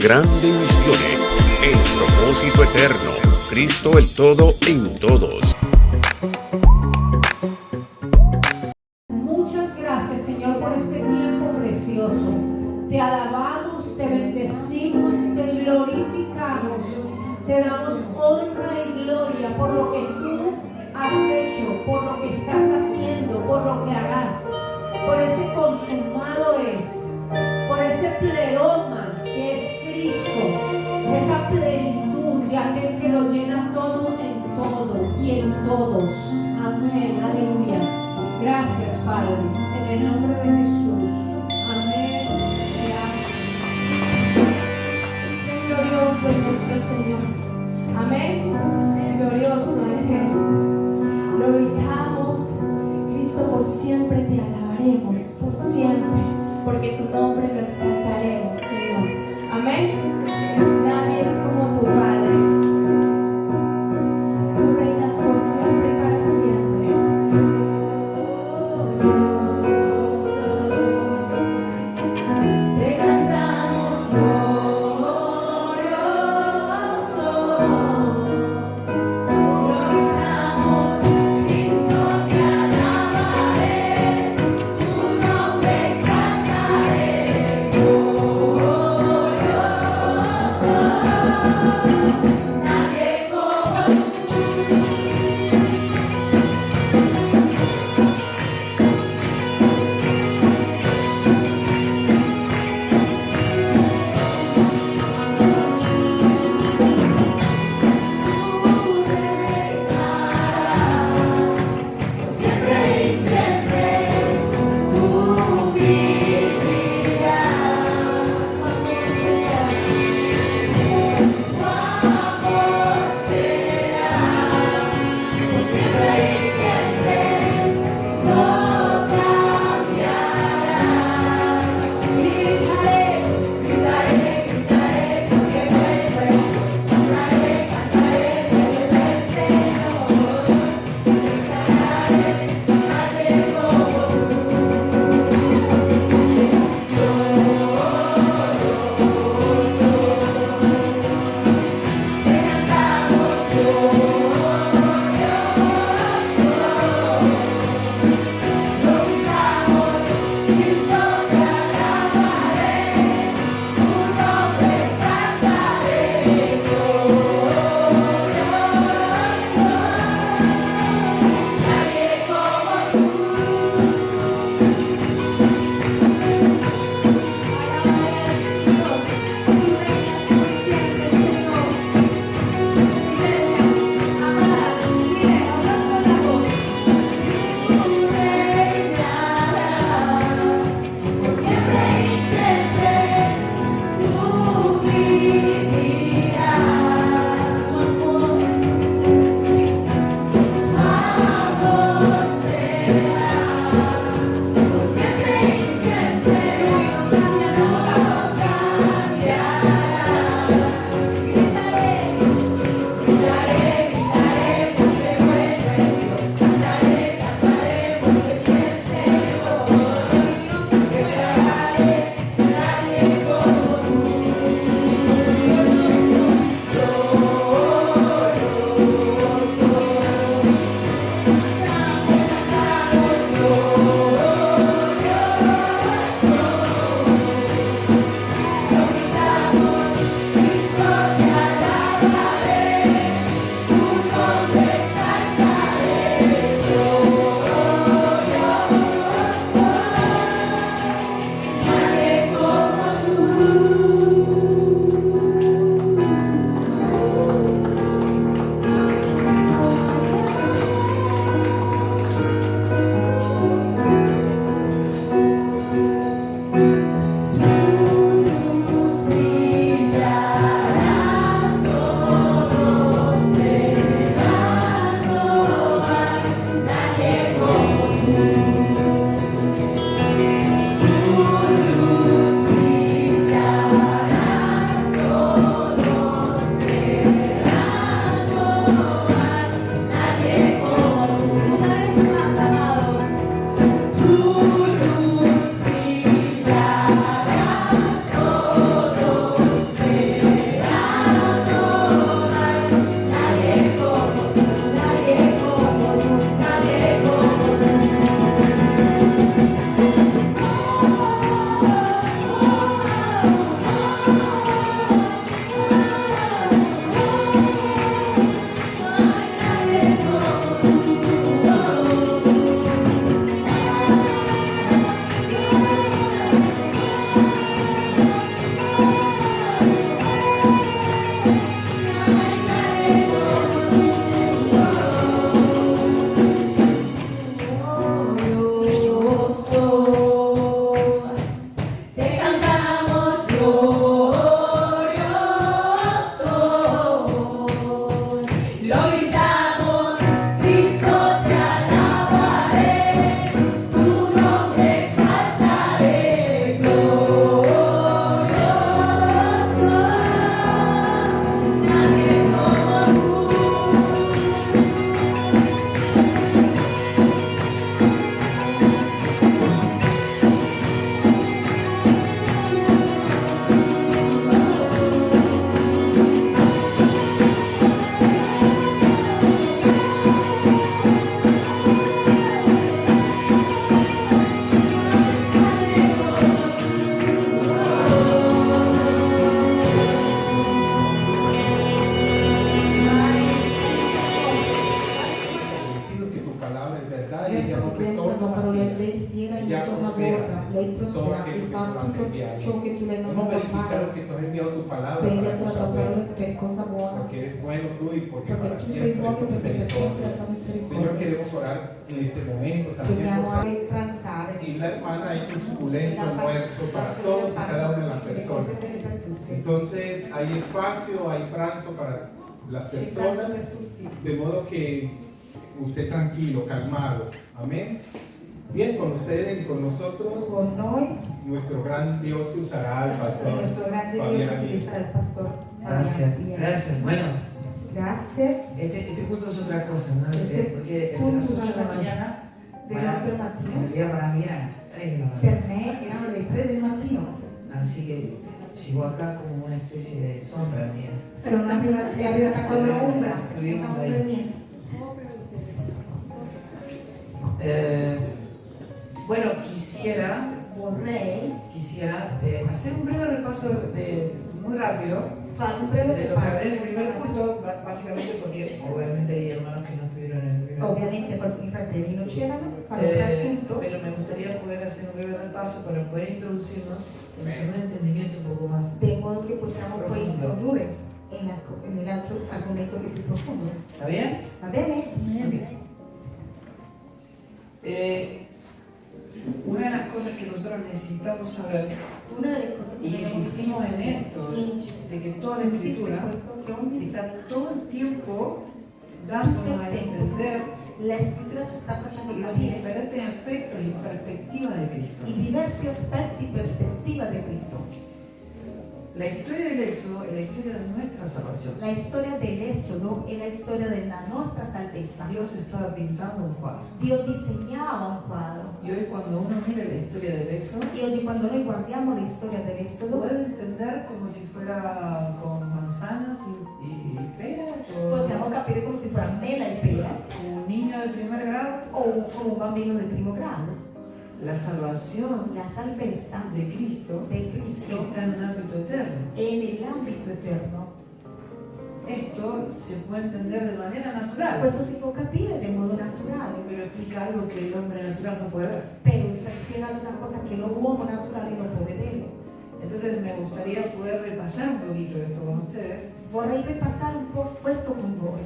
grande misiones, el propósito eterno, Cristo el todo en todos. Muchas gracias, Señor, por este tiempo precioso. Te alabamos, te bendecimos, te glorificamos, te damos honra y gloria por lo que tú has hecho, por lo que estás haciendo, por lo que harás, por ese consumado es, por ese pleroma que es Cristo, esa plenitud de aquel que lo llena todo en todo y en todos. Amén, aleluya. Gracias, Padre, en el nombre de Jesús. Amén. Qué glorioso es nuestro Señor. Amén. Glorioso es Él. Lo gritamos. Cristo, por siempre te alabaremos, por siempre, porque tu nombre lo exaltaremos, Señor. Amén. Nadie es como tu Padre. Tú reinas por siempre y para siempre. Te tu palabra tu hai para inviato la cosas tua parola buenas, per cosa buona, porque eres bueno tú y porque perché para tu sei siempre buono, tu perché per sempre misericordia. la tua Señor, misericordia. queremos orar en este momento también Dobbiamo por anche pranzare. y la hermana ha hecho un suculento almuerzo para todos y cada una de las personas. Entonces hay espacio, hay pranzo para las personas, de modo que usted tranquilo, calmado. Amén. Bien, con ustedes y con nosotros, Con noi, nuestro gran Dios que usará al pastor nuestro grande Fabián Dio che Aguirre. sarà il pastor. Gracias, Fabián. gracias. Bueno, Grazie. este culto es otra cosa, ¿no? Porque a culto las 8 de es la otra mañana, Delle 8 del en mattino. realidad para mí eran las 3 de la mañana. Per me erano le 3 del mattino. Así que llegó acá como una especie de sombra mía. Sono arrivata con l'ombra. Estuvimos Una ahí. ombra mia. Bueno, quisiera Vorrei hacer un breve repaso muy rápido fare un breve de lo que hablé en el repasso. primer culto, básicamente porque obviamente hay hermanos que no estuvieron en el primer culto. Ovviamente perché i fratelli non c'erano, fare un riassunto. Pero me gustaría poder hacer un breve repaso para poder introducirnos en un entendimiento un poco más. De modo che possiamo poi Profondo. introdurre nell'altro argomento che è più profondo. ¿Está bien? Va bene? Una de las cosas que nosotros necesitamos saber, Una delle cose che y dobbiamo insistimos en esto, de que toda la escritura questo, che ogni está todo el tiempo dándonos a entender la scrittura ci sta facendo los capire diferentes aspectos y perspectivas de i Cristo. diversi aspetti perspettiva di Cristo. La historia del Éxodo es la historia de nuestra salvación. La storia dell'Esodo è la storia della nostra salvezza. Dios estaba pintando un cuadro. Dio disegnava un quadro. Y hoy cuando uno mira la historia del Éxodo, E oggi quando noi guardiamo la storia dell'Esodo puede entender como si fuera con manzanas y peras, o possiamo capire come se fosse mela e pera como un niño de primer grado. o come un bambino del primo grado. La salvación La salvezza de Cristo di Cristo está en un ámbito eterno. è nell'ambito eterno. Esto se puede entender de manera natural, Questo si può capire in modo naturale, pero explica algo que el hombre natural no puede ver. però sta spiegando una cosa che l'uomo naturale non può vedere. Entonces me gustaría poder repasar un poquito esto con ustedes. Vorrei ripassare un po' questo con voi.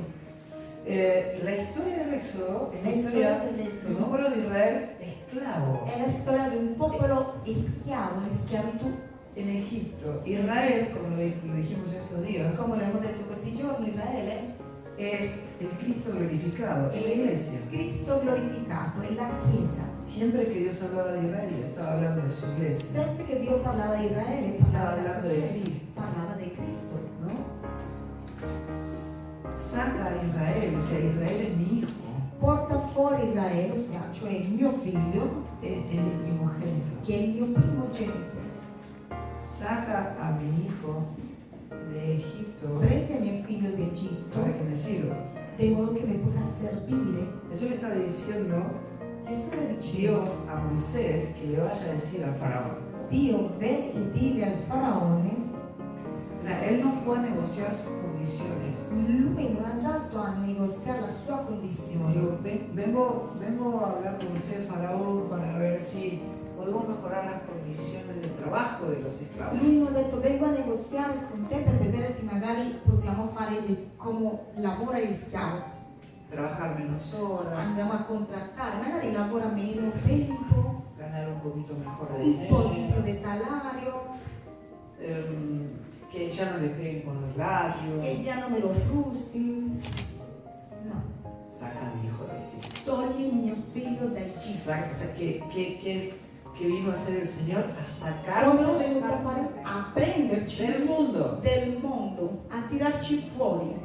La historia del Éxodo es la La historia storia de un dell'Esodo pueblo de Israel esclavo è la storia di un popolo schiavo, in schiavitù. en Egipto. Israel, como lo dijimos estos días, Come l'abbiamo detto questi giorni, Israele es el Cristo glorificado, es la iglesia. Cristo glorificato, è la Chiesa. Siempre que Dios hablaba de Israel, estaba hablando de su iglesia, Sempre che Dio parlava di Israele, parlava della sua Parlando di Chiesa, Cristo. parlava di Cristo. ¿no? Saca a Israel, o sea, Israel es mi hijo, Porta fuori Israele, cioè il mio figlio, es el primogénito. che è il mio primogenito. Saca a mi hijo de Egipto Prende mio figlio d'Egitto, para que me sirva. di modo che mi possa servire. Eso le estaba diciendo Gesù le diceva, Dios a Moisés que le vaya a decir al faraón. Dio ven e dille al faraone, O sea, él no fue a negociar sus condiciones. lui non è andato a negoziare la sua condizione. Digo, vengo a hablar con usted, faraón, para ver si podemos mejorar las condiciones de trabajo de los esclavos. Lui mi ha detto vengo a negoziare con te per vedere se magari possiamo fare come lavora il schiavo. Trabajar menos horas, Andiamo a contrattare, magari lavora meno tempo, ganar un poquito mejor de un po' dinero, di salario, que ya no le peguen con los labios. che già non me lo frusti. No, Saca a mi hijo de Egipto. togli il mio figlio da Egitto. O sea, ¿qué vino a hacer el Señor? A Cosa sacarnos è venuto a fare? A prenderci del mundo. del mondo, a tirarci fuori.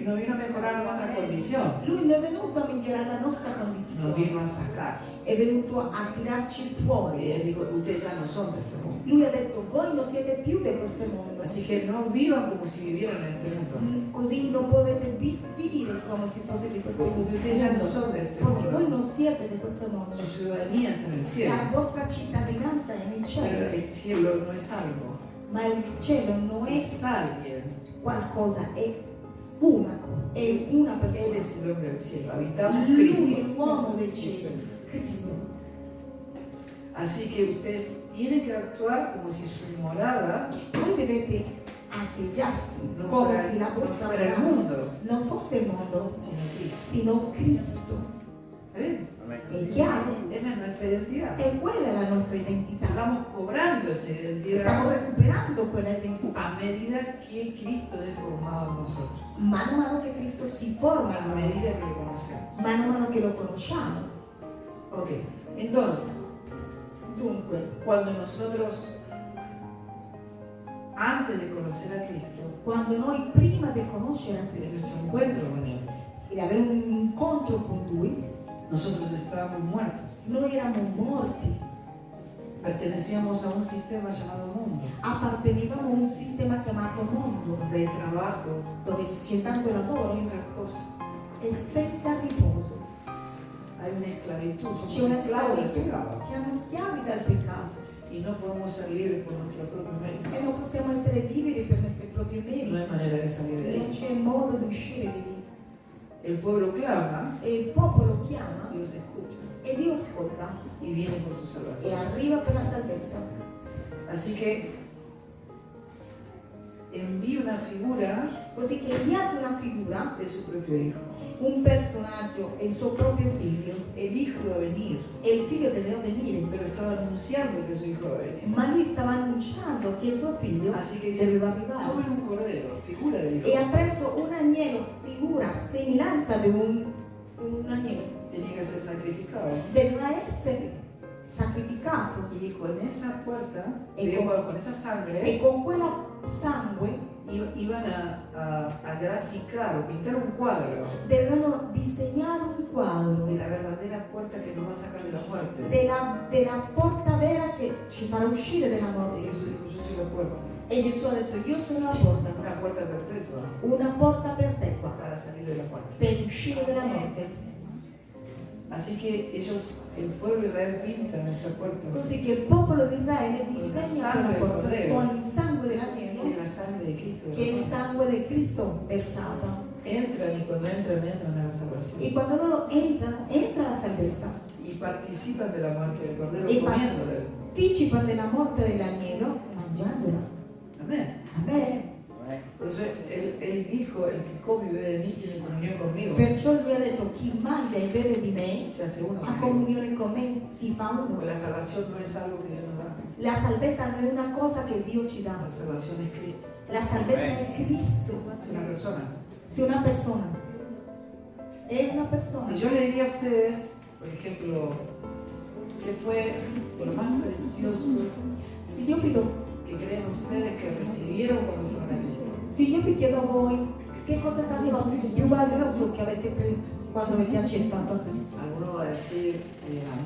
No vino a mejorar nuestra condición, Lui non è venuto a migliorare la nostra nos condizione, vino a sacar. è venuto a tirarci Y fuori. él dijo, ustedes ya no son de este mundo. Lui ha detto voi non siete più di questo mondo, Así que no vivan como si vivieran en este mundo. così non potete vivere come se fosse di questo Porque ustedes ya no mondo, son de este perché voi mundo. non siete di questo mondo. Su ciudadanía está en el cielo. La vostra cittadinanza è nel Pero cielo, el cielo no es algo, ma il cielo non è es alguien. qualcosa, è una cosa, è una Él persona. es el hombre del cielo. Habitamos Lui è Cristo. l'uomo del cielo, Cristo. Así que ustedes tienen que actuar como si su morada Voi dovete atteggiarti non come fuera, se la non vostra fuera el morale mundo, non fosse il mondo, sino Cristo. sino Cristo. ¿Está bien? È chiaro? Esa es nuestra identidad. E quella è la nostra identità. Estamos cobrando esa Stiamo identidad recuperando quella identità. a medida que Cristo es formado en nosotros, Mano a mano che Cristo si forma a in noi, medida que le conocemos. mano a mano che lo conosciamo. Ok, entonces, Dunque, cuando nosotros, antes de conocer a Cristo, quando noi prima di conoscere a en Cristo nuestro encuentro con Él, e di avere un incontro con Lui, nosotros estábamos muertos. noi eravamo morti, Pertenecíamos a un sistema llamado mundo, appartenevamo a un sistema chiamato mondo, donde hay trabajo, dove c'è tanto lavoro sin reposo. e senza riposo. Hay una esclavitud, C'è somos una esclavos del schiavitù, pecado siamo schiavi dal peccato y no podemos ser libres por nuestro propio mérito. e non possiamo essere liberi per i nostri propri No hay meriti. manera de salir de Non ahí. c'è modo di uscire di lì. El pueblo clama, E il popolo chiama Dios escucha e Dio ascolta y viene por su e salvación. arriva per la salvezza. Así que envía una figura Così che inviate una figura, de su propio hijo. un personaggio e il suo proprio figlio, El hijo iba a venir, e il figlio doveva venire, pero estaba anunciando que su hijo iba a venir. ma lui stava annunciando che il suo figlio Así que dice, doveva arrivare. tomen un cordero, figura del E ha hijo. preso un agnello, figura, semblanza di un agnello. Tenía que ser sacrificado. Doveva essere sacrificato Y con esa puerta, Y digamos, con esa e sangre, con quella sangue iban a graficar o pintar un cuadro dovevano disegnare un quadro de la verdadera puerta que nos va a sacar de la muerte. della porta vera che ci farà uscire dalla Y morte. Jesús dijo, yo soy la puerta, E Gesù ha detto, io sono la porta, una puerta perpetua una porta perpetua para salir de la muerte. per uscire dalla morte. Así que ellos, el pueblo de Israel pinta esa puerta, Così che il popolo di Israele disegna sangue quella del porta Cordero. con il sangue que dell'agnello, es la sangre de Cristo. che è il sangue di Cristo versato. Entran y cuando entran a la salvación. E quando loro entra la salvezza. Y participan de la muerte del Cordero Y comiéndole. Partecipano della morte dell'agnello mangiandola. Amén. Amen. Por eso él dijo, el que come y bebe de mí tiene comunión conmigo. Perciò lui ha detto, chi mangia e beve di me Se hace uno ha conmigo. comunione con me, si fa uno. Porque la salvación no es algo que Dios nos da. La salvezza non è una cosa che Dio ci dà. La salvación es Cristo. La salvezza è Cristo. Es una persona. Se una persona è una persona. Si yo le diría a ustedes, por ejemplo, qué fue lo más precioso Se io chiedo, que creen ustedes que recibieron cuando fueron a Cristo. se io vi chiedo a voi che cosa è stato più valioso che avete preso quando avete accettato a Cristo. Alguno va a decir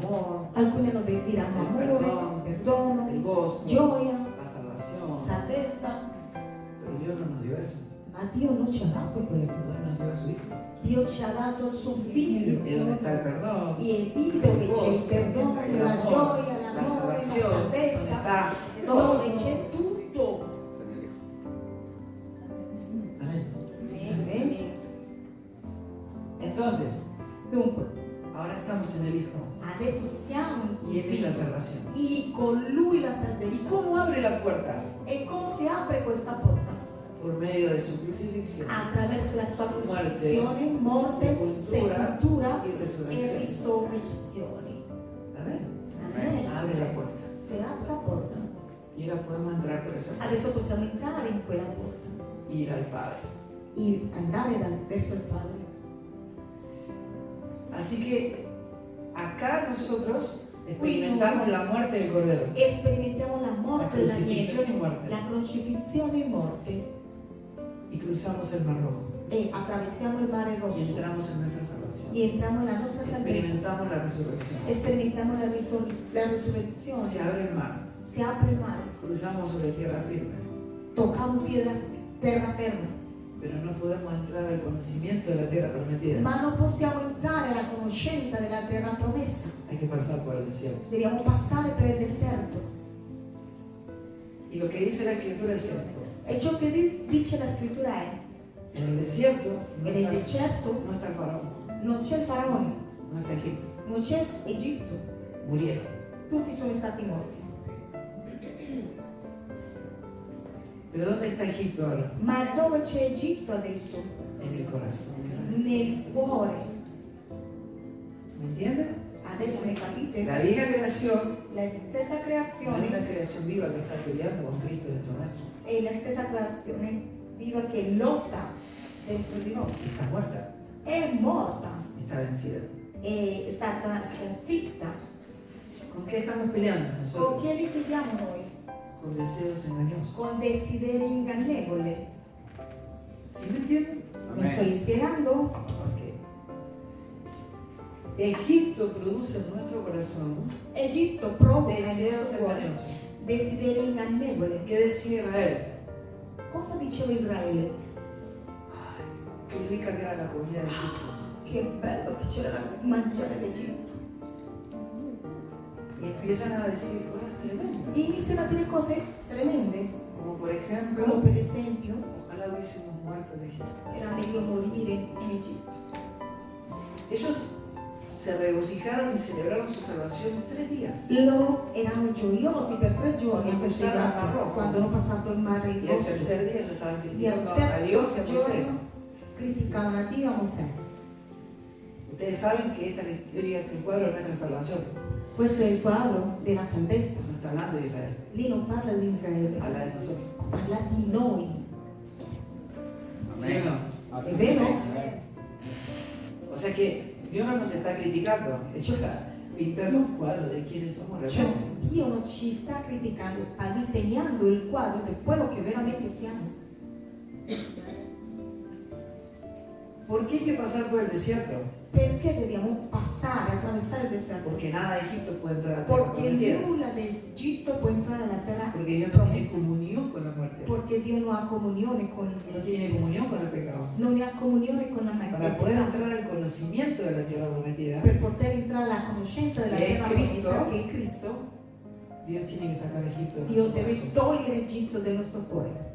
amor, Alcuni diranno il amore, perdono, el gozo, gioia, la salvación. salvezza. Pero Dios no nos dio eso. Ma Dio non ci ha dato quello. Dios nos dio a su Hijo. Dio ci ha dato il suo figlio. Y donde está el perdón, E lì dove c'è il perdono, la gioia, la l'amore, la salvación, donde salvezza, está dove c'è tutto. Amén. Amen. Entonces, Dunque, ahora estamos en el Hijo. adesso siamo in Y esta es la Figlio salvación. e con Lui la ¿Y salvezza. cómo abre la puerta? E come si apre questa porta? Por medio de su crucifixión Attraverso la sua Muerte, crucifissione, morte, sepoltura sepoltura y e resurrección. risurrezione. Amén. Amen. Abre la puerta. Si apre la porta. Y ahora podemos entrar por esa puerta Adesso possiamo entrare in quella porta y ir al Padre. e andare verso il Padre. Así que acá nosotros experimentamos la muerte del Cordero. E sperimentiamo la La morte crucifixión dell'agnello, y muerte. la crocifissione e morte, Y cruzamos el Mar Rojo. e attraversiamo il mare Y rosso entramos en nuestra salvación. e entriamo nella nostra salvezza. Experimentamos la resurrección. Sperimentiamo la risurrezione. Se abre el mar. Si apre il mare, Cruzamos sobre tierra firme. toccamo terra ferma, Pero no podemos entrar al conocimiento de la tierra prometida. ma non possiamo entrare alla conoscenza della terra promessa. Hay que pasar por el desierto. Dobbiamo passare per il deserto. Y lo que dice la Escritura es esto. E ciò che dice la scrittura è: En el desierto no nel está, deserto no está el faraón, non c'è il faraone, no está Egipto. non c'è Egitto, Murieron. tutti sono stati morti. Pero ¿dónde está Egipto ahora? Ma dove c'è Egitto adesso? En el corazón. Nel cuore. ¿Me entienden? Adesso mi capite? La vieja creación La stessa no es creazione una creación viva que está peleando con Cristo dentro nuestro. è la stessa creazione viva che lotta dentro di noi. Está muerta, È morta, está vencida. è stata sconfitta. ¿Con qué estamos peleando Con nosotros? che litighiamo noi? Con deseos engañosos. Con desideri ingannevoli. ¿Sí me entienden? Mi sto spiegando? Ok. Egipto produce en nuestro corazón Egitto provoca nel deseos nostro cuore engañosos. desideri ingannevoli. ¿Qué decía Israel? Cosa diceva Israele? Qué rica que era la comida de Egipto. Che bello che c'era da mangiare d'Egitto. Y empiezan a decir cosas tremendas. Iniziano a dire cose tremende, Como por come ejemplo, per esempio ojalá hubiésemos muerto en Egipto. era meglio morire in Egitto. Ellos se regocijaron y celebraron su salvación 3 días. Loro erano gioiosi per 3 giorni a Quando passarono il Mar festeggiare Rojo. quando hanno passato il mare Y al Rosso. tercer día se estaban E al criticando a Dios y a terzo Moisés. giorno criticavano a Dio e a Mosè. Ustedes saben que esta historia es el cuadro de nuestra salvación. Questo è il quadro della salvezza. No está hablando de Israel, Lì non parla di Israele, habla de nosotros. parla di noi. ¿Sí o no? È vero? O sea que Dios no nos está criticando, Él está pintando un cuadro de quiénes somos Cioè, realmente. Dio non ci sta criticando, sta disegnando il quadro di quello che veramente siamo. ¿Por qué hay que pasar por el desierto? Perché dobbiamo passare, attraversare il deserto? Porque nada de Egipto puede entrar a la tierra Porque prometida. nulla d'Egitto può entrare alla terra Porque Dios no tiene promessa. comunión con la muerte. Porque Dio non ha comunione con No il tiene comunión con el pecado. non ha comunione con la Para poder mentalità. entrar al conocimiento de la tierra prometida, Per poter entrare alla conoscenza della Che è terra Cristo. promessa, che è Cristo, Dios tiene que sacar a Egipto de Dio nuestro deve corazón. togliere Egitto del nostro cuore.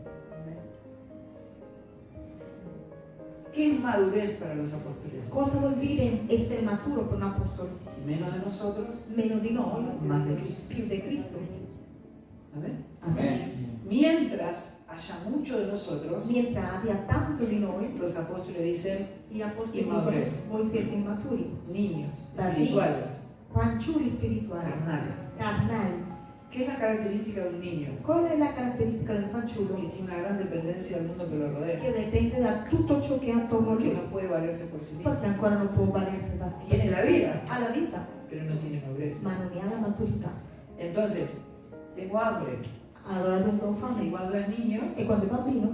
¿Qué es madurez para los apóstoles? Cosa vuol dire essere maturo per un apostolo? Menos de nosotros, Meno di noi, más de Cristo. più di Cristo. Amén. Amen. Mientras haya mucho de nosotros, Mentre abbia tanto di noi, los apóstoles dicen gli apostoli Immadurez. dicono, voi siete immaturi, niños, David. espirituales, fanciulli spirituali, carnales. carnali. ¿Qué es la característica de un niño? Qual è la caratteristica del fanciullo? Que tiene una gran dependencia del mundo que lo rodea, Che dipende da tutto ciò che è attorno a que lui, no puede valerse por sí mismo, perché ancora non può valersi da sé Tiene la vita. ha la vita, pero no tiene madurez. ma non ne ha la maturità. Entonces, tengo hambre. Allora dunque ho Y fame. cuando es niño, E quando è bambino,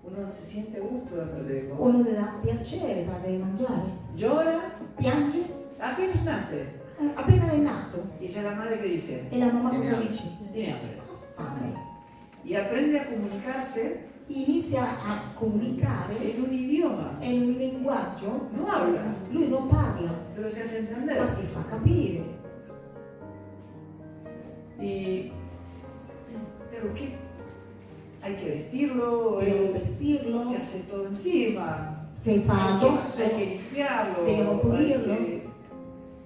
uno se siente a gusto dándole de comer. uno le dà piacere darle di mangiare. Llora, Piange, apenas nace. appena è nato. Y ella es la madre que dice, E la mamma cosa Tiene dice? tiene hambre. Ha fame. Y aprende a comunicarse Inizia a comunicare en un idioma. in un linguaggio, No habla, lui non parla, pero se hace ma entender. si fa capire. Y, pero ¿qué? Hay que vestirlo, Devo vestirlo, se hace todo encima. si fa addosso, Hay que limpiarlo. Devo hay pulirlo.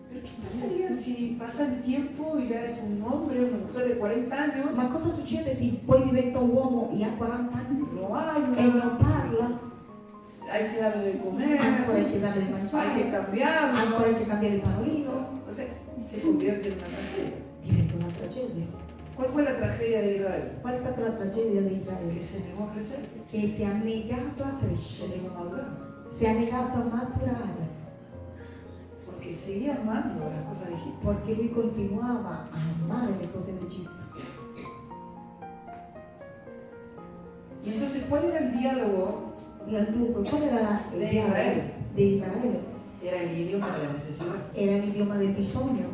Pero ¿qué pasaría si pasa el tiempo y ya es un hombre, una mujer de 40 años? ma cosa succede se poi diventa un uomo e ha 40 anni No habla, e non parla? hay que darle de comer, Ancora hay che darle di hay que mangiare, cambiarlo. ancora hay che cambiare il panolino, O sea, se convierte en una tragedia. diventa una tragedia. ¿Cuál fue la tragedia de Israel? Qual è stata la tragedia di Que Israele? se negó a crecer, Che si è negato a se crescere, negó a madurar, si è negato a maturare, porque seguía amando las cosas de Egipto. perché lui continuava a amare le cose d'Egitto. Y entonces, ¿cuál era el diálogo? E dunque, qual era il Di dialogo Israele. di Israele? Era el idioma de la necesidad. Era l'idioma del bisogno.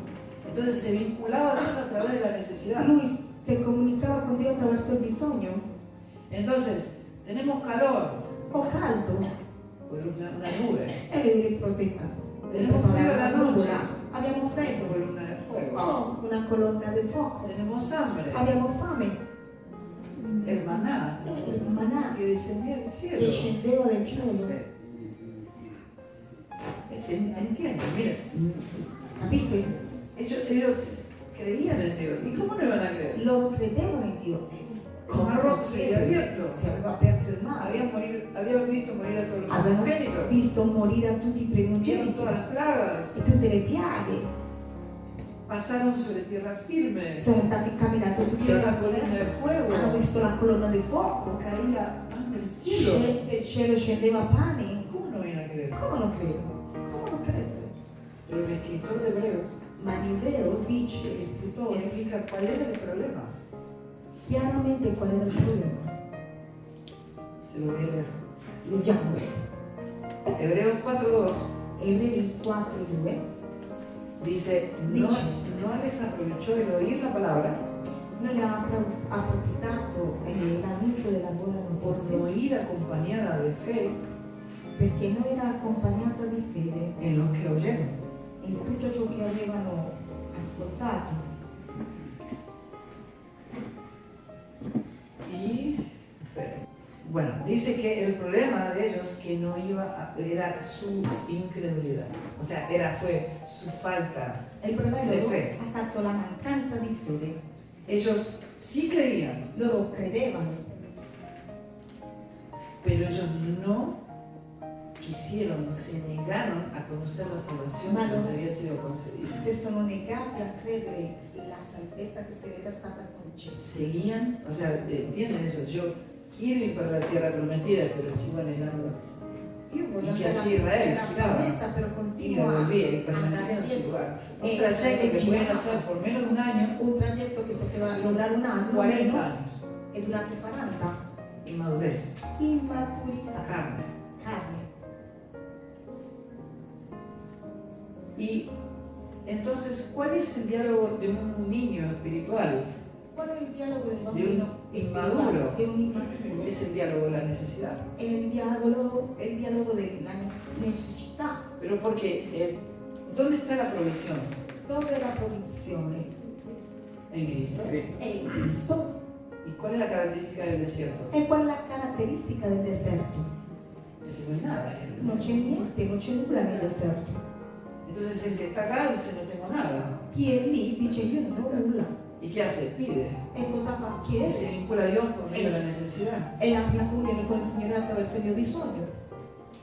Entonces se vinculaba a Dios a través de la necesidad. Lui si comunicava con Dio attraverso il bisogno. Entonces, tenemos calor Ho caldo por una nube, e lui riprosetta. Tenemos frío la noche. Abbiamo freddo. columna de fuego. Oh, una colonna di fuoco. Tenemos hambre, Abbiamo fame. el maná Il manà que descendía del che cielo. scendeva dal cielo. Entienden, miren, Capite? ellos creían en Dios. ¿Y cómo no iban a creer? Loro credevano in Dio. El mar rojo se había abierto. si aveva aperto il mare, Habían visto morir a todos los avevano primogénitos. visto morire a tutti i Vieron primogeniti todas las plagas. e tutte le piaghe, Pasaron sobre tierra firme. sono stati camminati su Vieron terra la columna de fuego. hanno visto la colonna di fuoco, Caía pan del cielo. il cielo scendeva pane. ¿Cómo no vienen a creer? Come non credo? Come non credo? Pero el escritor de Hebreos Ma l'Ebreo dice, il scrittore, explica cuál era el problema. chiaramente qual era il problema. Se lo voy a leer. Leggiamo. Hebreos 4:2 Ebrei 4:2 dice, no les aprovechó el oír la palabra non le ha approfittato l'annuncio della buona por no notizia ir acompañada de fe perché non era accompagnata di fede en los que la oyeron. in tutto ciò che avevano ascoltato. Y bueno, dice que el problema de ellos que no era su incredulidad. O sea, fue su falta. Il problema Di loro fede. è stato la mancanza di fede. Ellos sí creían, Loro credevano, pero ellos no quisieron, se negaron a conocer la salvación que les había sido concedida. si sono negati a credere la salvezza che se era stata concessa. Seguían, o sea, entienden eso, yo quiero ir para la tierra prometida, pero sigo anhelando. Io voglio Y que andare así Israel alla giraba promessa, però y continuo no a volvía y permanecía en andare su dietro. lugar. Un trayecto que pueden hacer por menos de un año, Un tragitto che poteva durare un anno o 40 meno años, e durante 40. inmadurez, Immaturità, carne. carne. Y entonces, ¿cuál es el diálogo de un niño espiritual? Qual è il dialogo del De bambino un inmaduro. Di un immaturo. Es el diálogo de la necesidad. È il dialogo della necessità. Pero porque, ¿dónde está la provisión? Dove è la provvizione? En Cristo. È in Cristo. ¿Y cuál es la característica del desierto? E qual è la caratteristica del deserto? Es que no hay nada en el Non desierto. c'è niente, non c'è nulla nel deserto. Entonces el que está acá dice no tengo nada. Chi è lì dice io non ho nulla. ¿Y qué hace? Pide. E cosa fa? Y Chiede. se vincula a Dios por medio de la necesidad. E la mia comunione con il Signore attraverso il mio bisogno.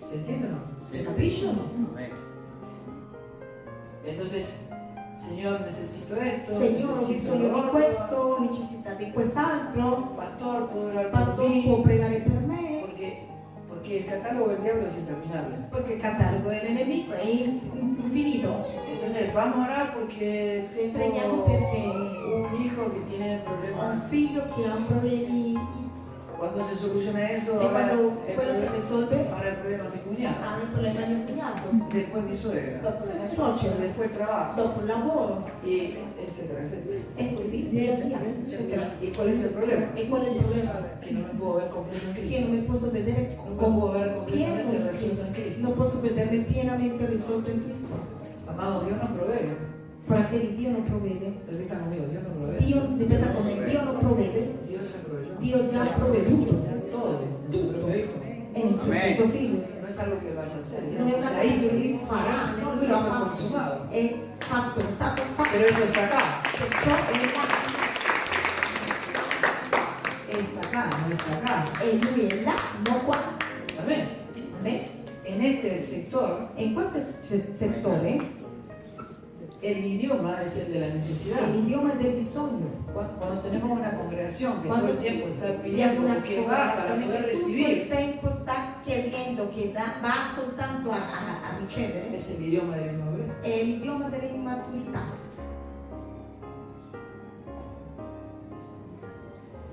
¿Se entiende o no? Si capisce o no? Entonces, Señor, necesito esto, Signore, ho necesito bisogno lo di otro. questo, necessità di quest'altro. Pastor, puedo orar por Pastor può mí. pregare per me. Porque el catálogo del diablo es interminable. Perché il catalogo del nemico è infinito. Entonces, vamos a orar porque Preghiamo tengo perché un hijo que tiene ho un problemas. figlio che ha problemi Cuando se soluciona eso, e ahora quando el quello si problema, risolve ahora el problema es mi cuñado. ha il problema il mio cognato, Después mi suegra. dopo la mia suocera, Después el trabajo. dopo il lavoro Y etcétera, etcétera. e così via, eccetera. ¿Y cuál es el problema? E qual è il problema? Que no me puedo ver completo en Che Cristo. non mi posso vedere Nunca puedo ver pieno completamente in resuelto en Cristo, Cristo. non posso vedermi pienamente risolto in Cristo. Amado, Dios nos provee. Fratelli, Dio non provvede. Repita conmigo, Dios nos provee. Dio, ripeta con me, Dio non provvede, Dios ya proveyó. Dio già ha provveduto Todo en su propio Hijo. e nel suo stesso figlio. No es algo que él vaya a hacer. Non è una Ya cosa hizo. che lui farà, no? Lui Ya l'ha fue fatto, consumado. è fatto, è stato fatto, Pero eso está acá. perciò è là Está acá, no está acá. e lui è là, non qua. Amén. Amen? En este sector, E in questo settore el idioma es el de la necesidad. è l'idioma del bisogno. Cuando tenemos una congregación que todo Quando el tiempo está abbiamo pidiendo una que va para congregazione poder che tutto il recibir, tempo sta chiedendo, che va soltanto a ricevere, es el idioma de la inmadurez. è l'idioma dell'immaturità.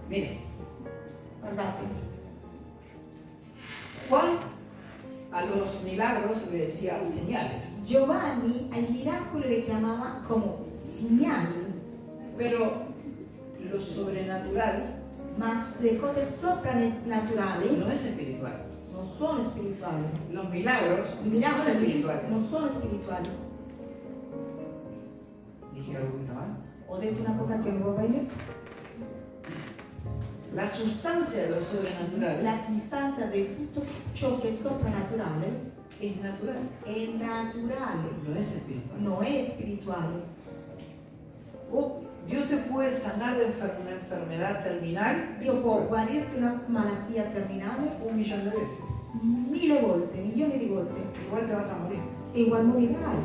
Miren, Guardate, Juan a los milagros le decía señales, Giovanni ai miracoli le chiamava come segnali, pero lo sobrenatural ma le cose soprannaturali no es espiritual. non sono spirituali. Los milagros I no son miracoli espirituales. non sono spirituali. Dije algo que está mal. Ho detto una cosa che non va bene? La sustancia de lo sobrenatural La sostanza di tutto ciò che è soprannaturale es natural, è naturale, no es espiritual. non è spirituale. Dios te puede sanar de una enfermedad terminal Dio può guarirti una malattia terminale 1.000.000 de veces. 1000 volte, milioni di volte, Igual te vas a morir. e igual morirai,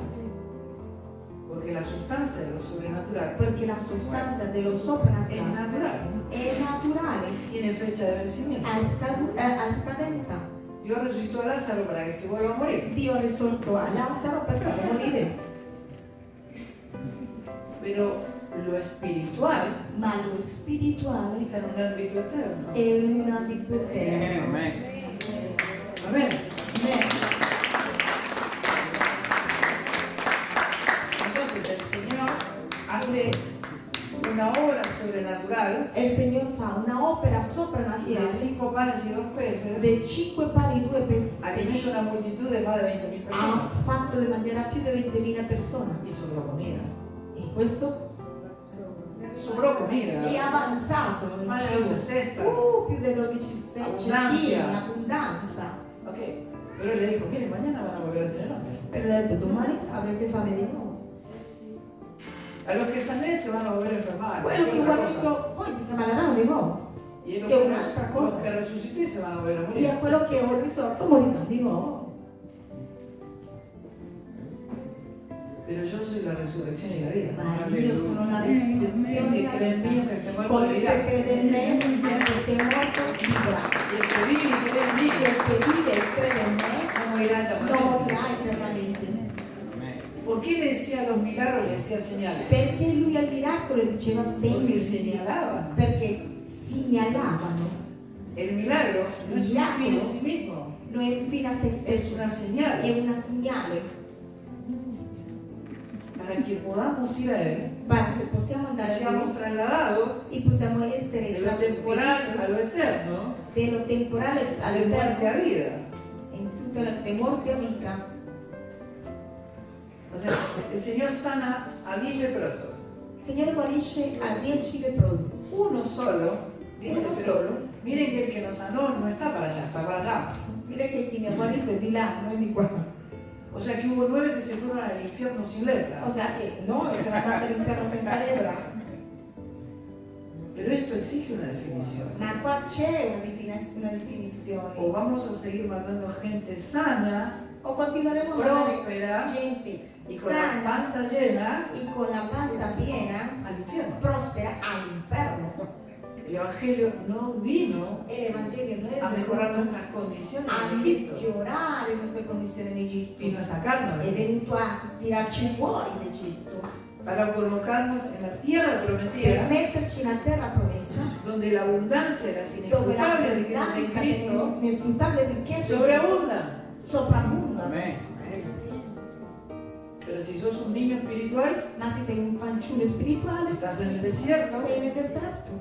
Porque la sustancia de lo sobrenatural perché la sostanza dello es soprannaturale natural. è naturale, Tiene fecha de vencimiento. ha scadenza. Dios resucitó a Lázaro para que se vuelva a morir. Dio ha risolto a Lazzaro per farlo morire, Pero lo espiritual ma lo spirituale está en un ámbito eterno. è un ambito eterno. Amén. Entonces el Señor hace una obra sobrenatural E il Signore fa una opera y de soprannaturale 5 panes y 2 peces dei 5 pani e 2 pesci. alimenta una multitud de más de 20.000 Ha personas. fatto di mangiare a più di 20.000 persone. Y sobró comida. E questo Sobró comida. è avanzato nel Más de cibo. 12 cestas. Più di 12 Abbondanza. cestini, abbondanza. Ok. Pero él le dijo, miren, mañana van a volver a tener hambre. Per le ha detto domani avrete fame di nuovo. A los que sané se van a volver a enfermar. Quello che Otra ho cosa. guarito poi si ammaleranno di nuovo. Y los C'è que, un'altra cosa. los que resucité se van a volver a E morir. a quello che ho risorto moriranno di nuovo. Pero yo soy la resurrección y la vida. Ma io sono la El resurrezione que e la cree en mí, vita. aunque esté muerto, Colui vivirá. che crede in me, anche se è morto, vivrà. Y el que vive y cree en mí, E il che vive e crede in me, no morirá non eternamente. morirà eternamente. ¿Por qué le decía los milagros? Le decía señales. Perché lui al miracolo diceva Porque segni, señalaban. perché segnalavano. El milagro no es un Milagro. fin en sí mismo, Non è un fine a se es stesso, una è señal una segnale para que podamos ir a Él, para che possiamo andare a seamos lui trasladados e possiamo essere de lo temporal a lo eterno, dello temporale de muerte a all'eterno, vida. in tutte le morte a vita. O sea, el Señor sana a 10 leprosos. Il Signore guarisce a 10 leprosi. Uno solo dice, Uno pero solo. miren que el que nos sanó no está para allá, está para allá. Direi che chi mi ha guarito è di là, non è di qua. O sea que hubo 9 que se fueron al infierno sin lepra. O sea, no, sono andati all'inferno senza lebbra. Pero esto exige una definición. Ma qua c'è una definizione. O vamos a seguir mandando gente sana, O continueremo a mandare próspera gente y con la sana panza llena e con la panza piena, al infierno. prospera all'inferno. El Evangelio no vino E l'Evangelio non è a mejorar venuto nuestras condiciones a en Egipto, migliorare le nostre condizioni in Egitto. vino a sacarnos È venuto a tirarci fuori d'Egitto para colocarnos en la tierra per prometida, metterci nella terra promessa donde la abundancia y las dove inescrutables riquezas en l'abbondanza Cristo delle inescrutabili ricchezze sobreabundan. sopravvunda. Pero si sos un niño espiritual, Ma se sei un fanciullo spirituale, estás en el desierto. sei nel deserto.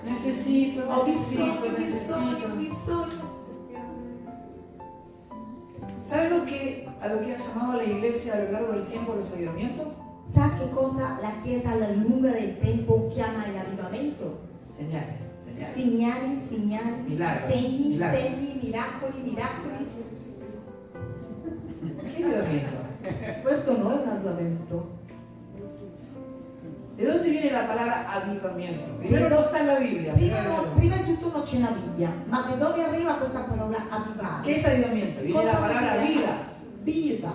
Necesito, Ho necesito, bisogno, necesito. bisogno. ¿Saben a lo que ha llamado a la iglesia a lo largo del tiempo los avivamientos? Sa che cosa la Chiesa alla lunga del tempo chiama l'avvivamento? Señales, señales. Segnali, segnali, Milagros, segni, milagros. segni, miracoli, miracoli. ¿Qué avivamiento? Questo non è un avvivamento. ¿De dónde viene la palabra avivamiento? Primero no está en la Biblia. Prima di tutto non c'è la Bibbia, ma da dove arriva questa parola avvivare? ¿Qué es avivamiento? Viene Cosa la vuol palabra dire? vida.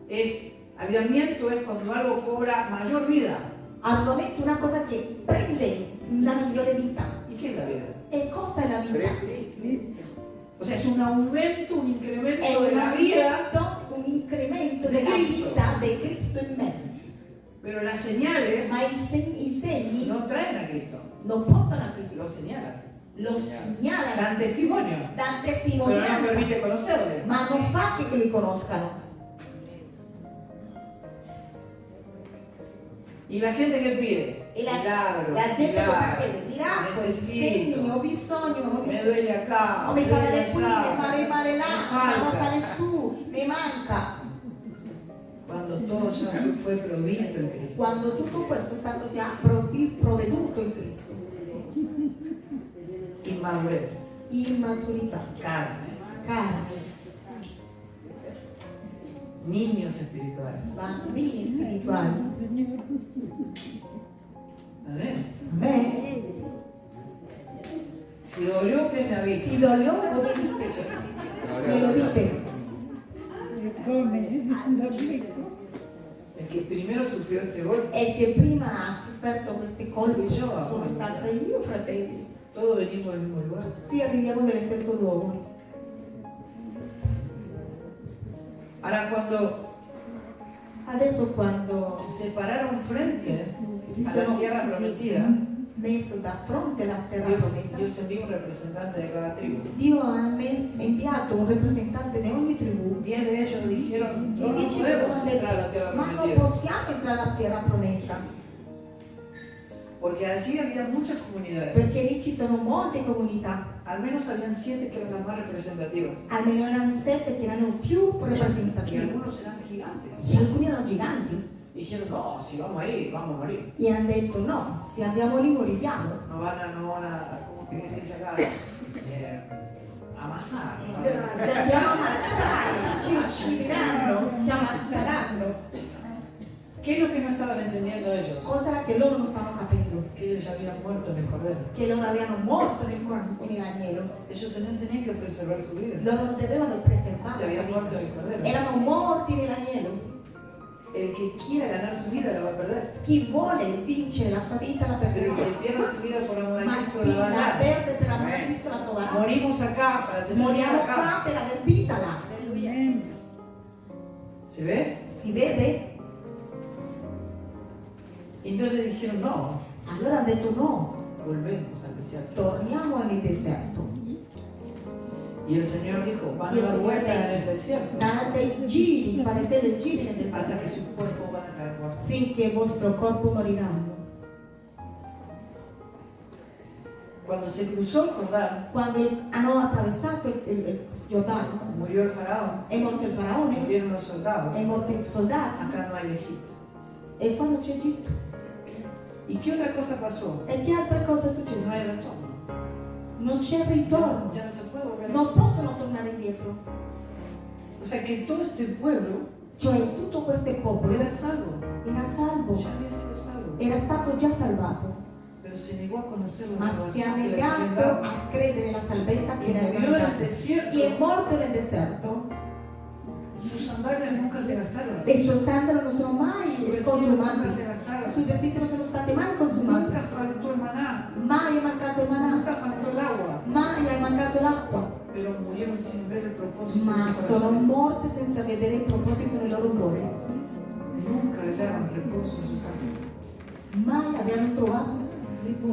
Vida. Avivamiento es cuando algo cobra mayor vida. Avvivamento è una cosa che prende una migliore vita. ¿Y qué es la vida? E cosa è la vita? O sea, es un aumento, un incremento È de un la vida, aumento, un incremento di della Cristo. vita di Cristo in me. pero las señales Ma i segni no traen a Cristo, non portano a Cristo, lo señalan. lo segnalano, Dan testimonio, danno pero no testimonianza, permite conocerle. ma non fa che li conoscano. Y la gente que pide, E la milagros, gente cosa milagros, chiede? Miracoli, necesito, segni, ho bisogno, me duele acá, o mi fa male qui, allá, mi fa male là, me mi fa falta. male su, mi manca. Cuando todo ya fue provisto en Cristo. Quando tutto questo è stato già provveduto in Cristo. Inmadurez, Immaturità, carne, carne, niños espirituales. bambini spirituali. Amén. Amén. Si dolió, usted me avisa. Si dolió, me lo dite. Me lo dite. El que primero sufrió este golpe, El che prima ha sofferto questi colpi sono stati io, fratelli. todos venimos del mismo lugar. Tutti arriviamo nello stesso luogo. Ahora, cuando Adesso quando se pararon frente si a la sono tierra prometida, messo da fronte alla terra promessa, Dios envió un representante de cada tribu. Dio ha inviato un rappresentante di ogni tribù 10 de ellos dijeron, no, e no 10 podemos hanno entrar a la detto tierra ma non prometida. possiamo entrare alla terra promessa Porque allí había muchas comunidades. perché lì ci sono molte comunità, Al menos habían 7 que eran las más representativas. almeno erano 7 che erano più Y rappresentative algunos eran gigantes. e alcuni erano giganti Dijeron, no, si vamos ahí, vamos a morir. e hanno detto no, se andiamo lì moriamo. No van a ¿cómo que se dice acá? Amasar. Li andiamo a ammazzare, ci uccideranno, ci ammazzeranno. ¿Qué es lo que no estaban entendiendo ellos? Cosa era che loro non stavano capendo? Que ellos ya habían muerto en el cordero. Che loro avevano morto nell'agnello. Ellos tenían que preservar su vida. Loro non dovevano preservare Ya la habían muerto vita. en el cordero. Erano morti nell'agnello. El que quiera ganar su vida la va a perder. Chi vuole vincere la sua vita la Pero el perderà. que pierda su vida por amor a Ma Cristo chi la va a la ganar. perde per amore a Cristo la troverà. Morimos acá para tener Moriamo vida qua acá. per aver vita là. ¿Se ve? Si vede? Y entonces dijeron, no, Allora hanno detto no, volvemos al desierto. torniamo nel deserto. Y el Señor dijo, van a Y el dar Señor vueltas dijo, en el desierto Date giri, farete dei giri nel hasta que deserto sus cuerpos van a caer muertos. finché il vostro corpo moriranno. Cuando se cruzó el Jordán, Quando hanno attraversato il Giordano, murió el faraón, è morto il faraone, murieron los soldados. è morto i soldati Acá no hay Egipto. e quando c'è Egitto. ¿Y qué otra cosa pasó? E che altra cosa è No successa? hay retorno. Non c'è ritorno, Ya no se puede volver. non possono tornare indietro. O sea que todo este pueblo Cioè tutto questo popolo era salvo, era salvo, ya había sido salvo, era stato già salvato, pero se negó a conocer la ma si è salvación que les habían negato dado. a credere nella salvezza che Y le murió aveva en el dato. desierto. E è morto nel deserto. Sus sandalias nunca se gastaron. Le sue sandali non sono mai Sus vestidos nunca consumate, se gastaron. sui vestiti non sono state mai Nunca consumate, faltó el maná. mai è mancato il manà, Nunca faltó el agua. mai è mancato l'acqua, Pero murieron sin ver el propósito ma de sus sono corazones. morte senza vedere il proposito nel loro cuore. Nunca hallaron reposo en sus almas. Mai abbiamo trovato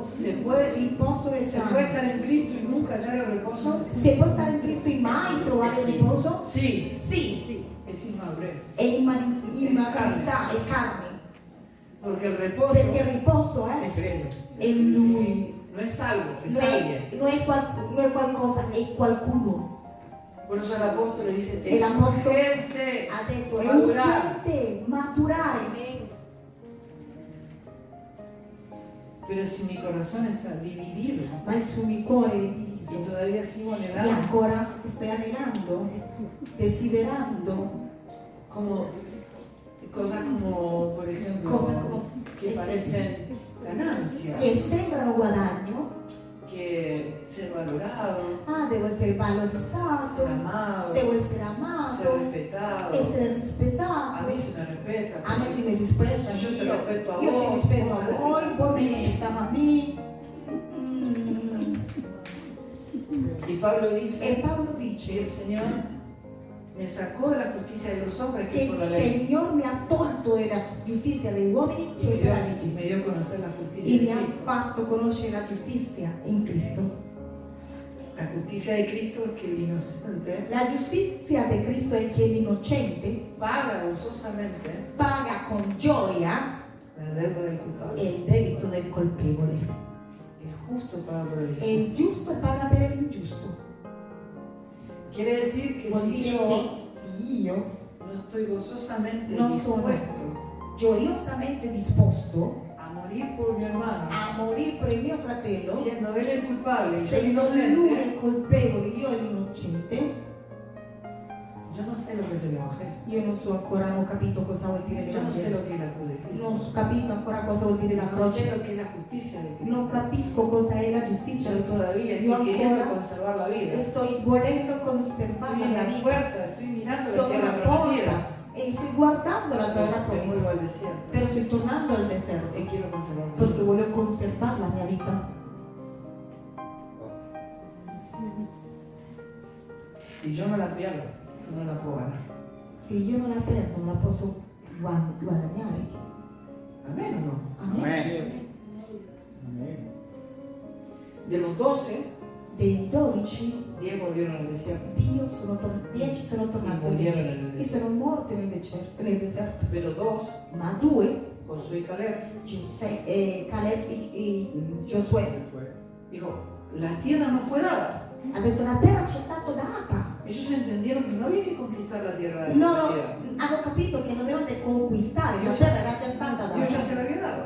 ¿Se puede riposo nel estar sangue. en Cristo y nunca hallar el reposo? Se può stare in Cristo e mai trovare riposo? Sí, Sì, es inmadurez. è immaturità, è carne. Porque el reposo Perché il riposo es Él. è Lui. No es algo, es Non alguien. è qualcosa, è qualcuno. Por eso el apóstol le dice, El es apóstol urgente Ha detto, è madurar. urgente maturare. Pero si mi corazón está dividido Ma il suo cuore è y diviso. todavía sigo E anhelando, ancora sto anelando, desiderando como cosas como, por ejemplo, cose come que parecen ganancias, che sembrano guadagno. que ser valorado, Ah, devo essere ser valorizzato, amado, devo essere ser amato, respetado. essere A rispettato. mí se me respeta. A me si mi rispetta, Yo te rispetto a io vos, ti rispetto a vos me voi, rispettas voi a mi mí. rispettiamo a me. Mm. Y Pablo E dice Paolo dice que el Señor me sacó de la justicia de los hombres que che es por la il ley. Signore mi ha tolto della giustizia degli uomini Y che per la legge. me dio a conocer la justicia E de mi ha Cristo. fatto conoscere la giustizia in Cristo. La justicia de Cristo es que el inocente La giustizia di Cristo è che l'innocente paga gozosamente paga con gioia la deuda del culpable. il debito del colpevole. El justo paga por el E injusto. il giusto paga per l'ingiusto. Quiere decir que Vuol si dire yo che se io no estoy gozosamente non sono dispuesto gioiosamente disposto a morir por mi hermano, a morire per il mio fratello, siendo él el culpable y yo el se non lui è inocente, il colpevole, io l'innocente, yo Yo no sé lo que es el Evangelio. Io non so ancora, non ho capito cosa vuol dire Yo no sé l'Evangelo. lo que es la cruz de Cristo. Non ho capito ancora cosa vuol dire la No sé croce. lo que es la justicia de Cristo. Non capisco cosa è la giustizia Yo di Cristo. todavía Io estoy queriendo ancora conservar la vida. sto volendo conservare Estoy en la la vita. puerta, estoy mirando la Sono tierra alla prometida. porta e sto guardando la terra Me vuelvo promessa. al desierto. Però sto tornando al deserto E quiero conservar mi perché vida. voglio conservare la mia vita. Si yo no la pierdo, no la puedo ganar. Se io non la perdo, non la posso guadagnare. ¿Amén o no? Amen. De los 12, Dei 12, 10 volvieron al desierto 10 sono y tornati al murieron deserto en el e desierto. sono morti nel deserto. Pero 2, Ma 2, Josué y Caleb, Caleb e Giosuè, dijo, la tierra no fue dada. ha detto la terra ci è stata data. Ellos entendieron que no había que conquistar la tierra de Loro prometida. hanno capito che non devono conquistare, la terra era già stata Dios ya data. se la había dado.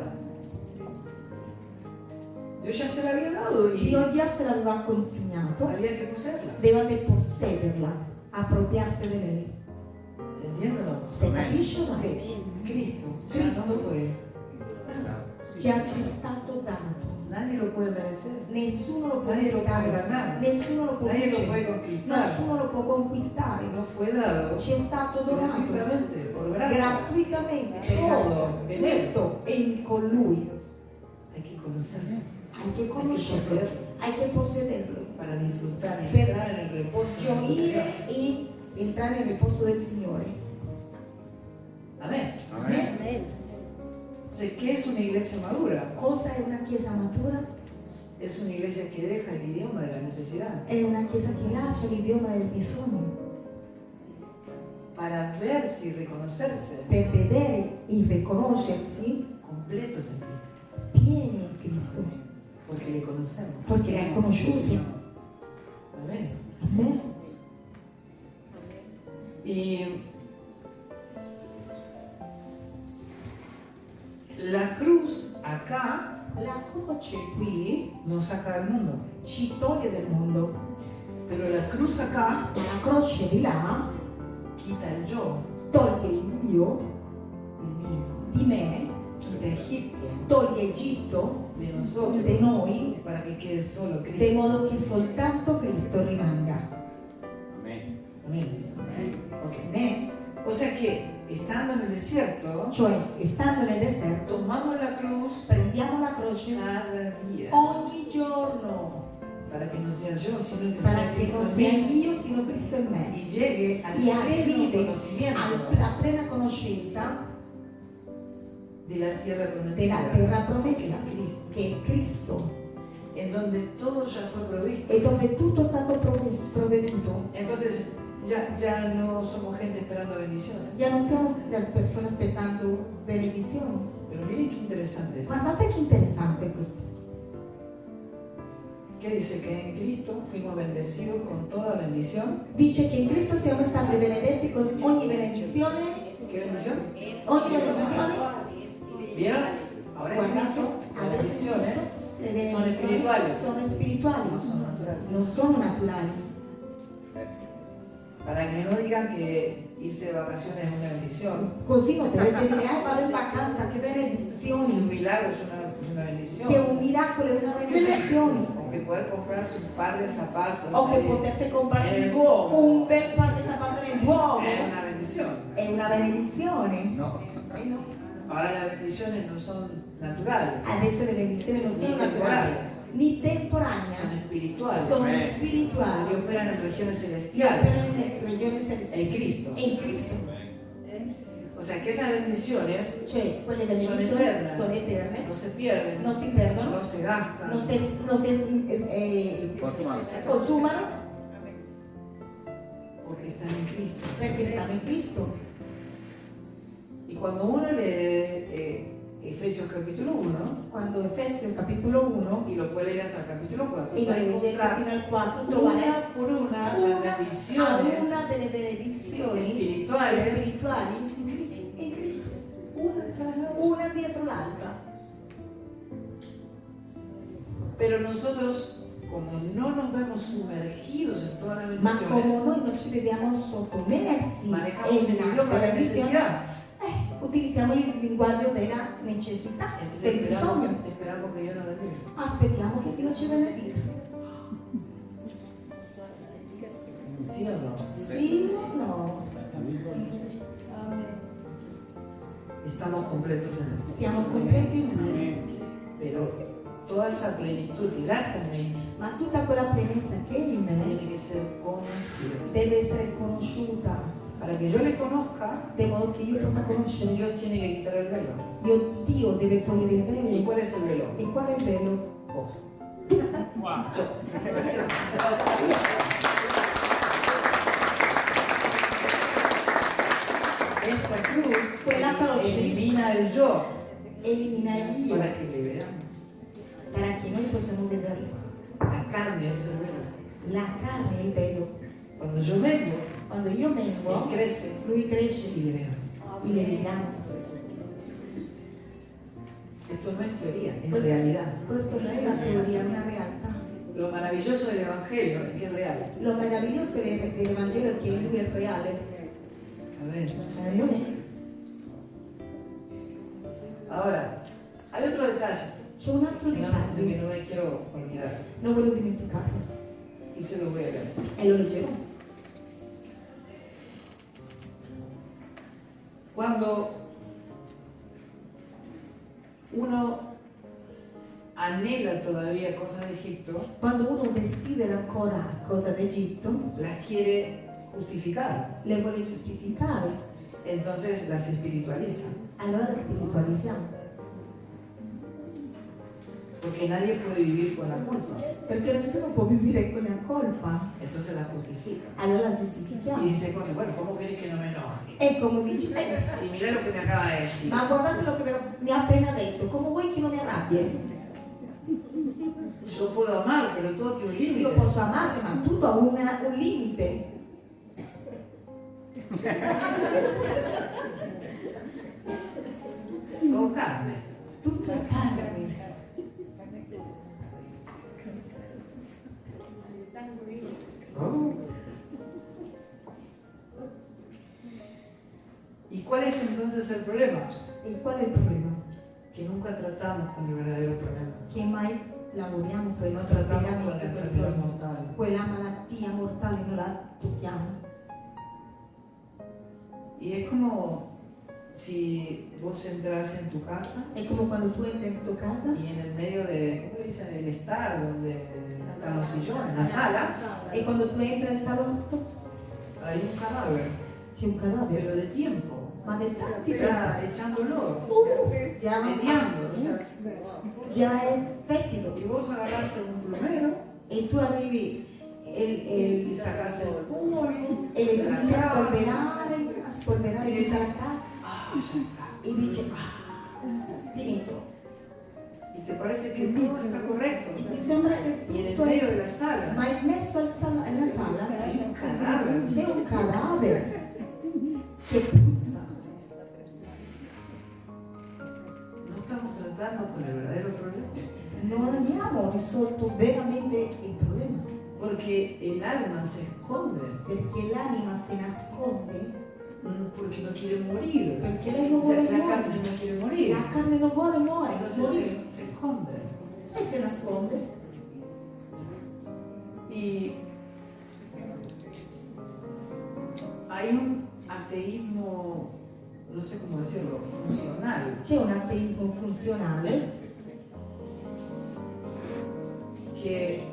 Dios ya se la había dado y Dio già se l'aveva consegnato, había que poseerla. deve possederla, appropriarsi di lei. ¿Se entiende o no? Se capisce o no? Que Cristo ya no fue nada. Già ci è stato dato. Nadie lo puede merecer. Nessuno lo può Nadie lo puede meritare, ganar. nessuno lo può Nadie lo puede vincere, conquistar. nessuno lo può conquistare. No fue dado Ci è stato donato gratuitamente, por gracia. gratuitamente per Todo grazia. en Él. Tutto e con lui. Hay que conocerlo Hai che conoscerlo, hai che possederlo, para disfrutar y Per entrar en el reposo del Señor. gioire e entrare nel riposo del Signore. Amén. Amen. Entonces, ¿qué es una iglesia madura? Cosa è una chiesa matura? Es una iglesia que deja el idioma de la necesidad È una chiesa che lascia l'idioma del bisogno para verse y reconocerse per vedere e riconoscersi completos en Cristo, pieni in Cristo, porque le conocemos. perché l'ha conosciuto. Amén. Amen. Y la cruz acá La croce qui nos saca del mundo, ci toglie del mondo, pero la cruz acá ma la croce di là quita el yo toglie il io de mí, di me, quita Egipto toglie Egitto de nosotros, di noi, para que quede solo di Cristo. modo che soltanto Cristo rimanga. Amén. Ok. Amen. O sea que, estando en el desierto, Cioè, stando nel deserto, tomamos la cruz prendiamo la croce cada día, ogni giorno, para que no sea yo, sino que para sea che Cristo non en sia mí, io, sino Cristo in me. y llegue al E pleno arrivi conocimiento alla plena conoscenza de la tierra della prometida, terra que promessa, es Cristo, che è Cristo, en donde todo ya fue provisto. e dove tutto è stato provveduto. Entonces, ya no somos gente esperando bendiciones. Ya no siamo las persone aspettando benedizioni. Pero miren qué interesante es. Guardate che interessante questo. Que dice que en Cristo fuimos bendecidos con toda bendición. Dice che in Cristo siamo stati benedetti con ogni benedizione. ¿Qué bendición? Ogni benedizione. ¿Vieron? Ahora en Guardate, Cristo las adesso in bendiciones Cristo le son benedizioni espirituales, sono spirituali, no son naturales. non sono naturali. Para que no digan que irse de vacaciones es una bendición. Così non dovete dire, vado in vacanza, che Un benedizioni, milagro es una bendición. che un miracolo è una benedizione. O que poder comprarse un par de zapatos O che ahí potersi comprare en el Duomo un bel par di zapatos nel Duomo es una bendición. è una benedizione. No. Ahora las bendiciones no son naturales, Adesso le benedizioni non sono Ni naturali, temporali. ni temporanee, son espirituales. sono Y spirituali. operan en regiones Io celestiales per regioni en celesti Cristo. in Cristo. O sea que esas bendiciones Cioè, quelle Son benedizioni eternas. sono eterne, no se pierden, non si perdono, no se gastan, non si consumano porque están en Cristo. perché stanno in Cristo. Y cuando uno lee Efesios capítulo 1 Quando Efesio capitolo 1 y lo puede leer hasta el capítulo 4, e va a lo leggete encontrar fino al 4 una trovare por una las a bendiciones una delle benedizioni espirituales spirituali en Cristo. in Cristo, una dietro l'altra. Pero nosotros, como no nos vemos sumergidos en todas las Ma come bendiciones, noi non ci vediamo sottomersi manejamos el idioma de la necesidad. utilizziamo il linguaggio della necessità, Entonces del bisogno. esperamos que Dios nos bendiga. Aspettiamo che Dio ci benedica. ¿Sí o no? Sì o no? Estamos completos en Él. Siamo completi in Lui. Pero toda esa plenitud que ya está en mí Ma tutta quella pienezza che è in me tiene que ser conocida. deve essere conosciuta, Para que yo le conozca, de modo che io possa conoscere. Dios tiene que quitar el velo. Dio deve togliere il ¿Y velo. cuál es el velo? E qual è il velo? Vos. Esta cruz Quella croce elimina el yo elimina il io para que le veamos. para che noi possiamo vederlo. La carne es el velo. La carne è il velo. Cuando yo vengo, Quando io Él mengo, crece lui cresce y le veo. e le vediamo. Esto no es teoría, es Pues- realidad. Questo non è una teoria, è una realtà. Lo maravilloso del Evangelio es que es real. Lo meraviglioso dell'Evangelo è che lui è reale. Amén. Lui Ahora, hay otro detalle c'è un altro que dettaglio, no me quiero olvidar non voglio dimenticarlo, y se lo voy a leer. e lo leggerò. Cuando uno anhela todavía cosas de Egipto, Quando uno desidera ancora cose d'Egitto, las quiere justificar, le vuole giustificare, entonces las espiritualiza. allora le spiritualizziamo. Porque nadie puede vivir con la culpa, Perché nessuno può vivere con la colpa, entonces la justifica. allora la Y giustifichiamo. dice cosas, bueno, ¿cómo querés que no me enoje? E come dici, Si mirá lo que me acaba de decir. ma guardate lo che mi ha appena detto, come vuoi che non mi arrabbia? Yo puedo amar, pero todo tiene un límite. Io posso amarti, ma tutto ha un limite. Todo carne. Tutto è carne. ¿Y cuál es entonces el problema? E qual è il problema? Que nunca tratamos con el verdadero problema. Che mai lavoriamo per No tratamos con la veramente per enfermedad quello. mortal. Quella malattia mortale non la tocchiamo. Y es como si vos entras en tu casa È come quando tu entri in tua casa y en el medio de, ¿cómo le dicen? El estar, donde están los sillones, la sala, e quando tu entri nel salotto hay un cadáver, c'è un cadavere, pero de tiempo. ma del tanti Está echándolo, già, mediando. O sea, già è fetido. y vos agarrás un plumero E tu arrivi y sacás el polvo, e le la inizi a lavas, spolverare E tutta la dices, casa ah, ya está. e dice, ah, finito. Y te parece que todo está correcto. E ti sembra che Y en el tutto medio è... de la sala Ma in mezzo alla sala hay un cadáver. c'è un cadavere che puzza. No estamos tratando con el verdadero problema. Non abbiamo risolto veramente il problema, Porque el alma se esconde. perché l'anima si nasconde, Porque no quiere morir. perché lei non O sea, vuole la muovere. carne no quiere morir. La carne non vuole muovere, Entonces se esconde. lei si nasconde. Y hay un ateísmo, no sé cómo decirlo, funcional, C'è un ateismo funzionale que